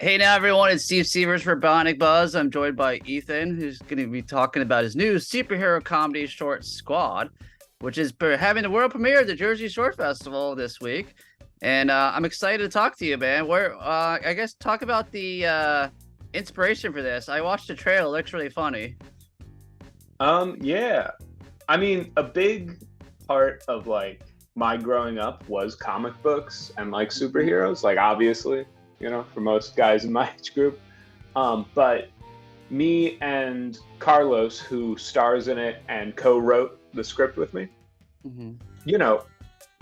Hey now, everyone. It's Steve Severs for Bionic Buzz. I'm joined by Ethan, who's going to be talking about his new superhero comedy short Squad, which is having the world premiere at the Jersey Short Festival this week. And I'm excited to talk to you, man. I guess talk about the inspiration for this. I watched the trailer. It looks really funny. Yeah. I mean, a big part of like my growing up was comic books and like superheroes, like obviously, for most guys in my age group. But me and Carlos, who stars in it and co-wrote the script with me, Mm-hmm.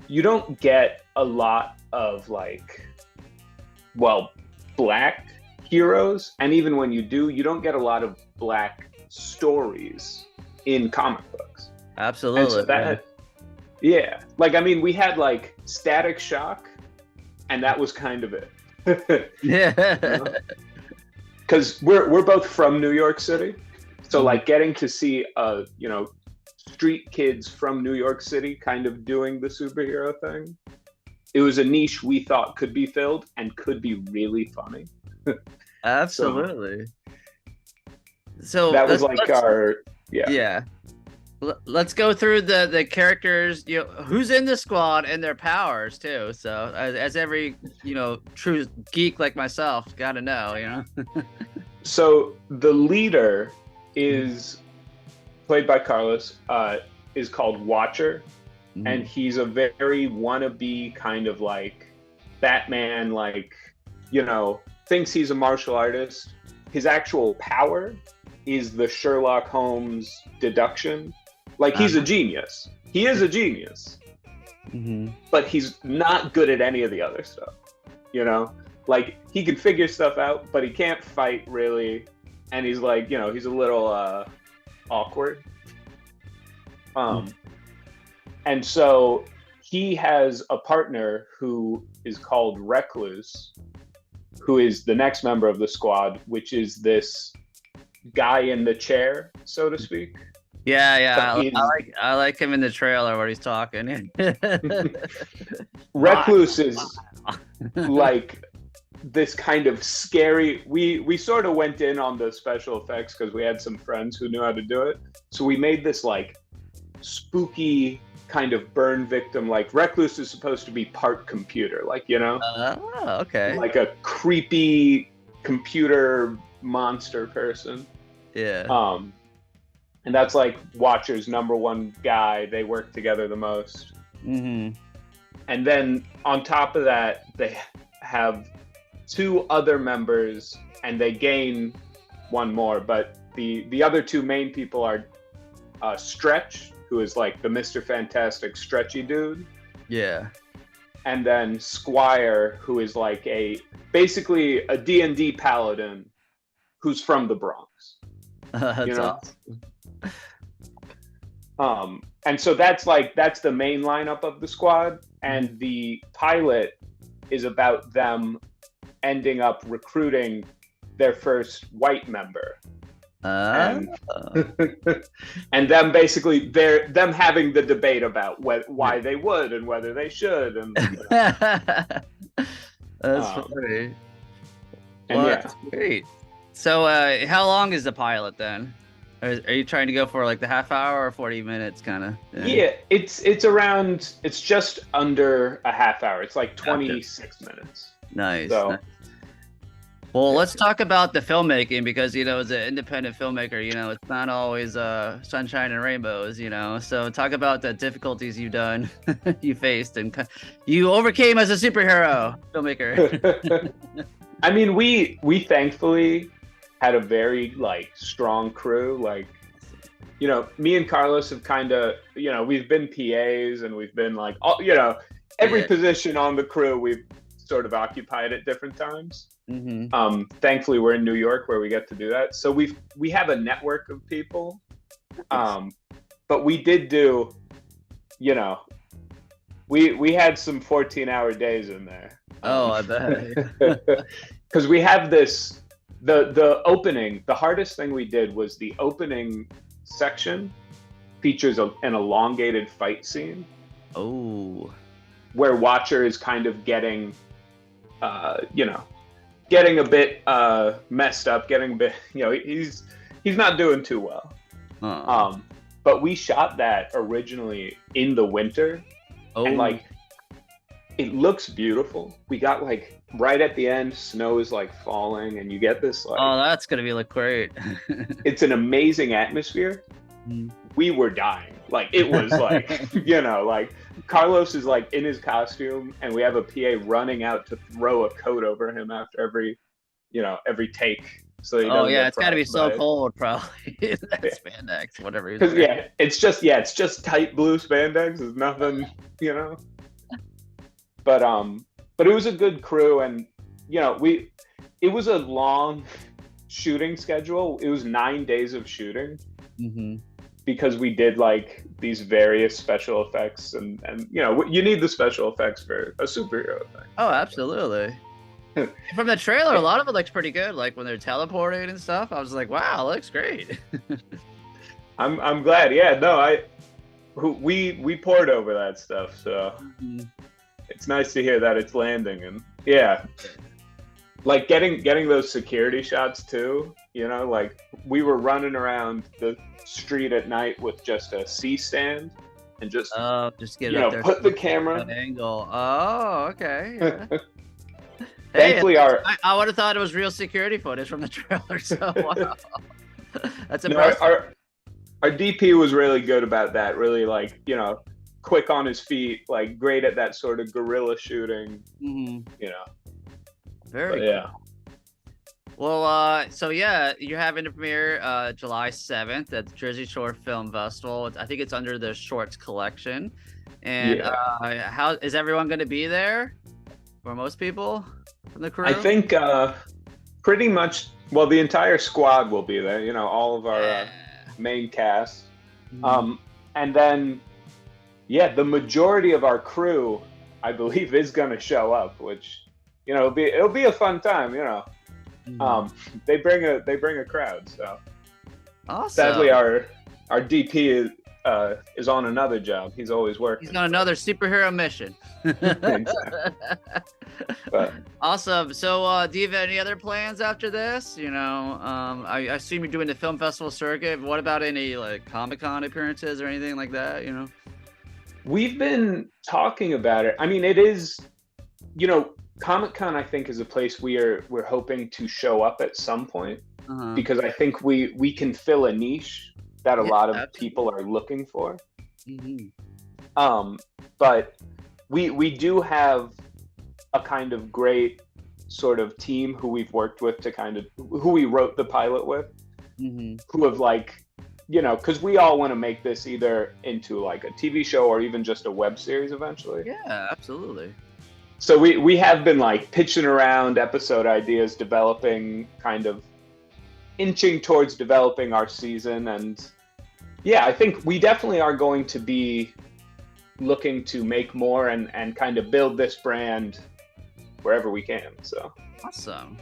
You don't get a lot of black heroes. And even when you do, you don't get a lot of black stories in comic books. Absolutely. And so yeah. We had like Static Shock, and that was kind of it. Yeah. Because we're both from New York City. So like getting to see street kids from New York City kind of doing the superhero thing. It was a niche we thought could be filled and could be really funny. Absolutely. So that was yeah. Let's go through the characters, who's in the squad and their powers too. So as every, true geek like myself got to know, So the leader is played by Carlos, is called Watcher. Mm-hmm. And he's a very wannabe kind of like Batman, thinks he's a martial artist. His actual power is the Sherlock Holmes deduction. He's a genius. He is a genius. Mm-hmm. But he's not good at any of the other stuff. He can figure stuff out, but he can't fight really. And he's he's a little awkward. And so he has a partner who is called Recluse, who is the next member of the squad, which is this guy in the chair, so to speak. Yeah. I like him in the trailer where he's talking. Recluse is like this kind of scary. We sort of went in on the special effects because we had some friends who knew how to do it. So we made this like spooky kind of burn victim. Like Recluse is supposed to be part computer, okay. Like a creepy computer monster person. Yeah. And that's like Watcher's number one guy. They work together the most. Mm-hmm. And then on top of that, they have two other members, and they gain one more. But the other two main people are Stretch, who is like the Mr. Fantastic stretchy dude. Yeah. And then Squire, who is like basically a D&D paladin who's from the Bronx. That's awesome. And so that's the main lineup of the squad, and the pilot is about them ending up recruiting their first white member. And them basically them having the debate about why they would and whether they should, and That's funny. And that's great. So how long is the pilot then? Are you trying to go for like the half hour or 40 minutes kind of? Yeah, it's just under a half hour. It's like 26 minutes. Nice. So, nice. Well, let's talk about the filmmaking because, as an independent filmmaker, it's not always sunshine and rainbows, So talk about the difficulties you faced and you overcame as a superhero filmmaker. I mean, we thankfully had a very strong crew. Me and Carlos have kind of, we've been PAs and we've been every position on the crew we've sort of occupied at different times. Mm-hmm. Thankfully, we're in New York where we get to do that. So we have a network of people. But we did do, we had some 14-hour days in there. Oh, I bet. Because we have this, the opening, the hardest thing we did was the opening section features an elongated fight scene. Oh. Where Watcher is kind of getting getting a bit messed up, getting a bit, he's not doing too well. But we shot that originally in the winter, and like it looks beautiful. We got like right at the end, snow is like falling, and you get this like, oh, that's gonna be like great. It's an amazing atmosphere. We were dying. Like it was like, like Carlos is like in his costume, and we have a PA running out to throw a coat over him after every take. So it's got to be so cold, probably. That spandex, whatever. It's just tight blue spandex. There's nothing, But it was a good crew, and it was a long shooting schedule. It was 9 days of shooting, because we did like these various special effects, and you need the special effects for a superhero thing. Oh, absolutely. From the trailer, a lot of it looks pretty good. Like when they're teleporting and stuff, I was like, "Wow, it looks great." I'm glad. Yeah, no, we poured over that stuff, so it's nice to hear that it's landing. And like getting those security shots too. Like we were running around the street at night with just a C-stand and just get up there, put the camera angle. Oh, okay. Yeah. Thankfully, I would have thought it was real security footage from the trailer. So wow, that's impressive. Our DP was really good about that. Really, like quick on his feet, like great at that sort of guerrilla shooting. Very cool. Well, so you're having a premiere July 7th at the Jersey Shore Film Festival. I think it's under the Shorts collection. And how is everyone going to be there? For most people from the crew? I think pretty much, well, the entire squad will be there, all of our main cast. And then, the majority of our crew, I believe, is going to show up, which, it'll be a fun time, They bring a crowd, so. Awesome. Sadly, our DP is on another job. He's always working. He's on another superhero mission. But, awesome. So do you have any other plans after this? I assume you're doing the film festival circuit. What about any like Comic-Con appearances or anything like that? We've been talking about it. I mean, it is, Comic-Con, I think, is a place we're hoping to show up at some point, because I think we can fill a niche that a lot of people are looking for. But we do have a kind of great sort of team who we've worked with who we wrote the pilot with, who have like, because we all want to make this either into like a TV show or even just a web series eventually. Yeah, absolutely. So we have been like pitching around episode ideas, developing, kind of inching towards developing our season. And I think we definitely are going to be looking to make more and kind of build this brand wherever we can. So awesome.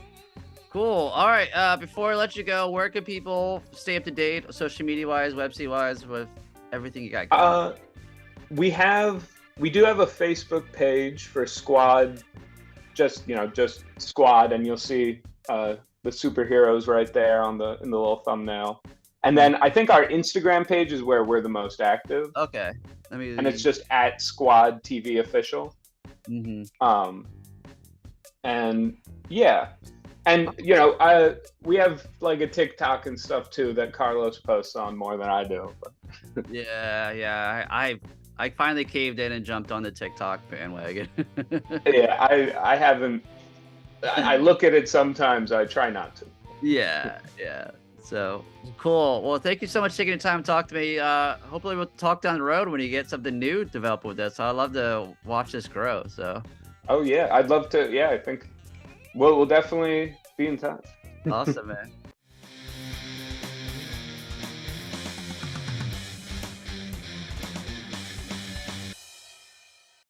Cool. All right. Before I let you go, where can people stay up to date, social media wise, website wise, with everything you got going on? We do have a Facebook page for S.Q.U.A.D. Just S.Q.U.A.D, and you'll see the superheroes right there in the little thumbnail. And then I think our Instagram page is where we're the most active. Okay. And it's just at S.Q.U.A.D TV official. And we have like a TikTok and stuff too that Carlos posts on more than I do. But. I finally caved in and jumped on the TikTok bandwagon. I haven't. I look at it sometimes. I try not to. Yeah. So cool. Well, thank you so much for taking the time to talk to me. Hopefully we'll talk down the road when you get something new developed with this. I'd love to watch this grow. So. Oh yeah, I'd love to. Yeah, I think we'll definitely be in touch. Awesome, man.